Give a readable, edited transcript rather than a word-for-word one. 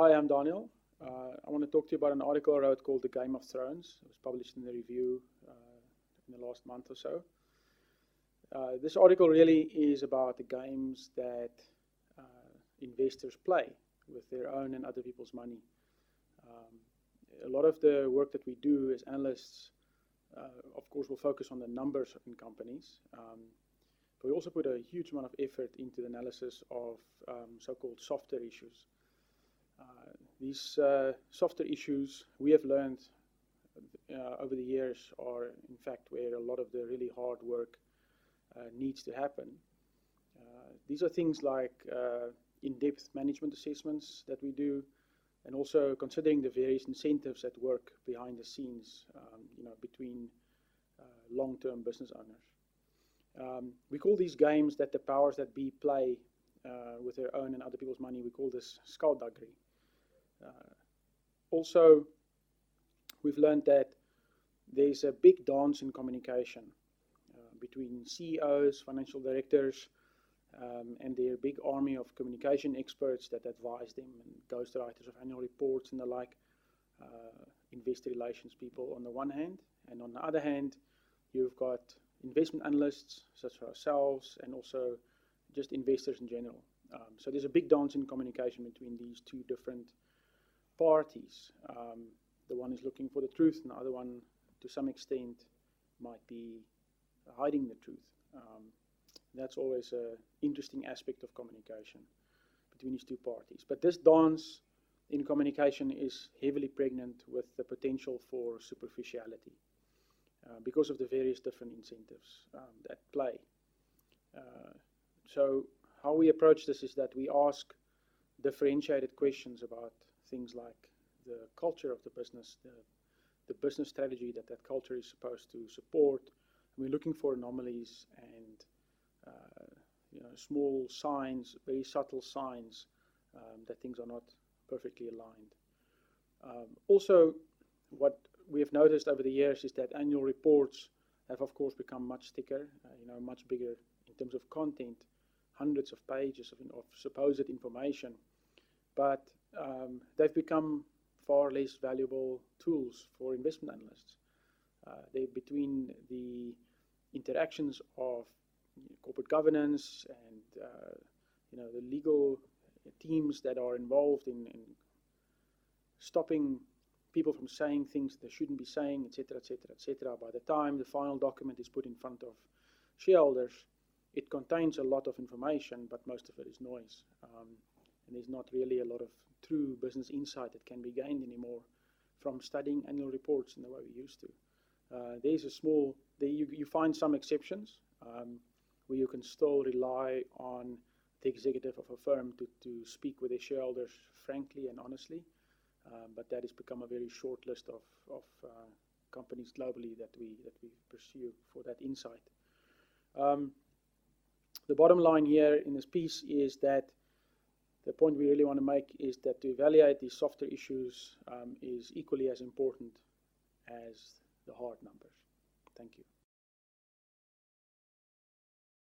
Hi, I'm Daniel. I want to talk to you about an article I wrote called The Game of Thrones. It was published in the review in the last month or so. This article really is about the games that investors play with their own and other people's money. A lot of the work that we do as analysts, of course, will focus on the numbers in companies. But we also put a huge amount of effort into the analysis of so-called softer issues. These softer issues, we have learned over the years, are in fact where a lot of the really hard work needs to happen. These are things like in-depth management assessments that we do, and also considering the various incentives that work behind the scenes, between long-term business owners. We call these games that the powers that be play with their own and other people's money. We call this skulduggery. Also, we've learned that there's a big dance in communication between CEOs, financial directors, and their big army of communication experts that advise them, and ghostwriters of annual reports and the like, investor relations people on the one hand, and on the other hand, you've got investment analysts such as ourselves, and also just investors in general. So there's a big dance in communication between these two different parties. The one is looking for the truth, and the other one, to some extent, might be hiding the truth. That's always an interesting aspect of communication between these two parties. But this dance in communication is heavily pregnant with the potential for superficiality because of the various different incentives that play. So how we approach this is that we ask differentiated questions about things like the culture of the business, the business strategy that culture is supposed to support. And we're looking for anomalies and small signs, very subtle signs that things are not perfectly aligned. Also, what we have noticed over the years is that annual reports have, of course, become much thicker, much bigger in terms of content, hundreds of pages of supposed information, but they've become far less valuable tools for investment analysts. They're between the interactions of corporate governance and the legal teams that are involved in stopping people from saying things they shouldn't be saying, etc., etc., etc. By the time the final document is put in front of shareholders, it contains a lot of information, but most of it is noise. And there's not really a lot of true business insight that can be gained anymore from studying annual reports in the way we used to. There's a small, you find some exceptions where you can still rely on the executive of a firm to speak with their shareholders frankly and honestly, but that has become a very short list of companies globally that we pursue for that insight. The bottom line here in this piece is that the point we really want to make is that to evaluate these softer issues is equally as important as the hard numbers. Thank you.